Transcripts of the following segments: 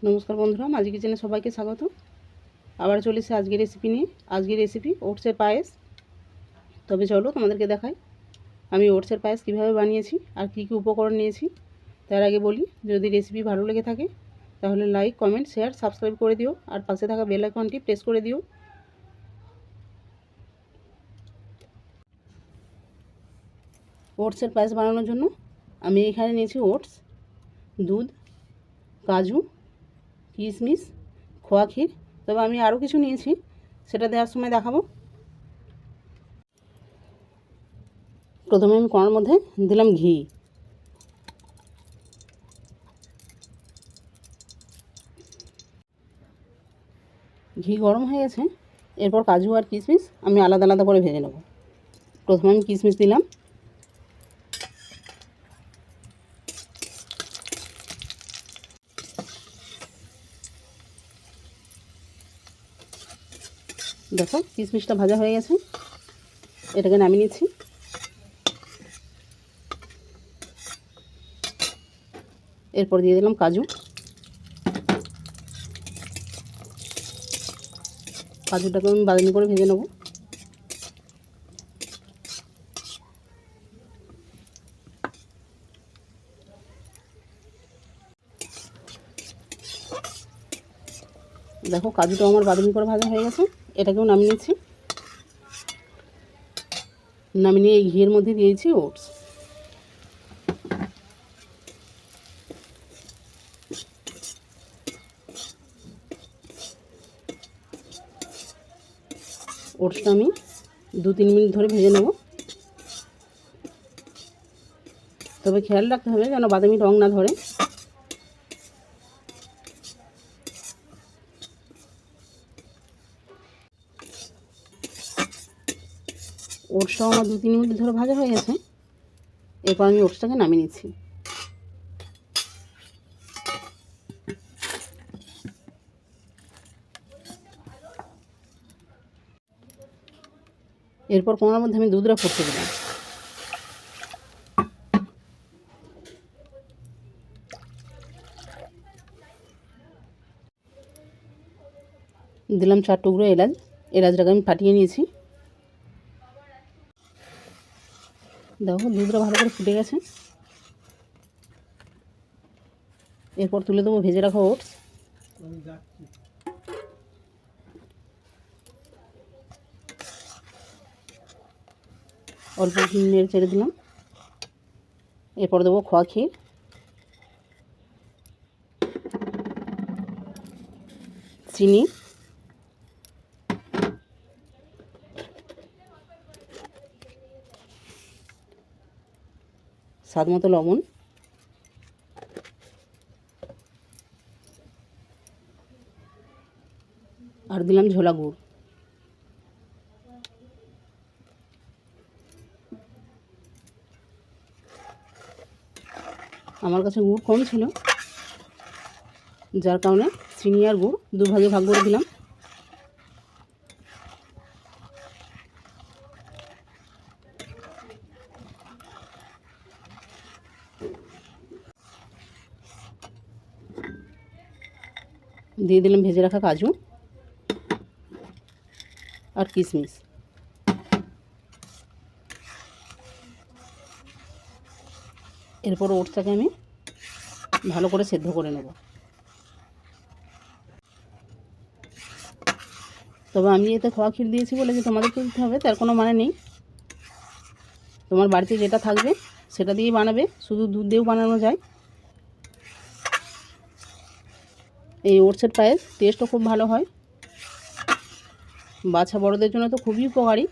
নমস্কার বন্ধুরা, মাঝি কিচেনে সবাইকে স্বাগত। আবার চলে এসেছি আজকের রেসিপি নিয়ে। আজকের রেসিপি ওটসের পায়েস। তবে চলো তোমাদেরকে দেখাই আমি ওটসের পায়েস কীভাবে বানিয়েছি আর কী কী উপকরণ নিয়েছি। তার আগে বলি, যদি রেসিপি ভালো লেগে থাকে তাহলে লাইক, কমেন্ট, শেয়ার, সাবস্ক্রাইব করে দিও আর পাশে থাকা বেল আইকনটি প্রেস করে দিও। ওটসের পায়েস বানানোর জন্য আমি এখানে নিয়েছি ওটস, দুধ, কাজু, কিশমিশ, খোয়া ক্ষীর। তবে আমি আরও কিছু নিয়েছি, সেটা দেওয়ার সময় দেখাবো। প্রথমে আমি কড়ার মধ্যে দিলাম ঘি। ঘি গরম হয়ে গেছে। এরপর কাজু আর কিশমিশ আমি আলাদা আলাদা করে ভেজে নেব। প্রথমে আমি কিশমিশ দিলাম, দেখো কিশমিশটা ভাজা হয়ে গেছে, এটাকে নামিয়ে নিচ্ছি। এরপর দিয়ে দিলাম কাজু। কাজুটাকে আমি বাদামি করে ভেজে নেব। দেখো কাজুটাও আমার বাদামি করে ভাজা হয়ে গেছে, এটাকেও নামিয়ে নিচ্ছি। নামিয়ে নিয়ে এই ঘিয়ের মধ্যে দিয়েছি ওটস। ওটসটা আমি 2-3 মিনিট ধরে ভেজে নেব। তবে খেয়াল রাখতে হবে যেন বাদামি রং না ধরে। ওটসটাও আমার 2-3 মিনিট ধরে ভাজা হয়ে গেছে। এরপর আমি ওটসটাকে নামিয়ে নিচ্ছি। এরপর কোনার মধ্যে আমি দুধটা ফুটতে দিলাম। দিলাম 4 টুকরো এলাচ। এলাচটাকে আমি ফাটিয়ে নিয়েছি। দেখো দুধটা ভালো করে ফুটে গেছে। এরপর তুলে দেবো ভেজে রাখা ওটস। অল্প নেড়ে চেড়ে দিলাম। এরপর দেবো খোয়া ক্ষীর, চিনি, স্বাদ মতো লবণ, আর দিলাম ঝোলা গুড়। আমার কাছে গুড় কম ছিল, যার কারণে চিনি আর গুড় দুভাগে ভাগ করে দিলাম। দিয়ে দিলাম ভেজে রাখা কাজু আর কিশমিশ। এরপর ওটসটাকে আমি ভালো করে সেদ্ধ করে নেব। তবে আমি এতে খোয়া ক্ষীর দিয়েছি বলে যে তোমাদেরকে দিতে হবে তার কোনো মানে নেই। তোমার বাড়িতে যেটা থাকবে সেটা দিয়েই বানাবে, শুধু দুধ দিয়েও বানানো যায়। এই ওটসের পায়েস টেস্টও খুব ভালো হয়, বাচ্চা বড়দের জন্য তো খুবই উপকারী।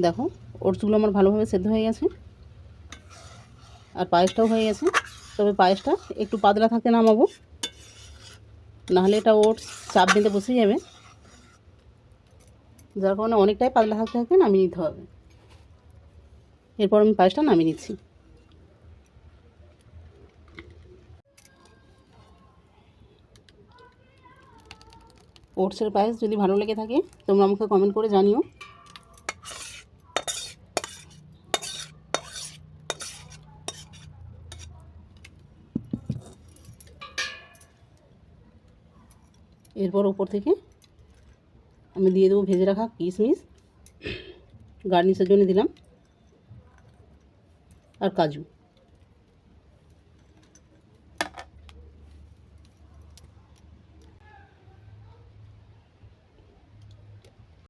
দেখো ওটসগুলো আমার ভালোভাবে সেদ্ধ হয়ে গেছে আর পায়েসটাও হয়ে গেছে। তবে পায়েসটা একটু পাতলা থাকতে নামাবো, নাহলে এটা ওটস চাপ দিতে বসে যাবে, যার কারণে অনেকটাই পাতলা থাকতে থাকতে নামিয়ে নিতে হবে। এরপর আমি পায়েসটা নামিয়ে নিচ্ছি। ওটসের পায়েস যদি ভালো লেগে থাকে তোমরা আমাকে কমেন্ট করে জানিও। এরপর ওপর থেকে আমি দিয়ে দেবো ভেজে রাখা কিশমিশ, গার্নিশের জন্য দিলাম, আর কাজু।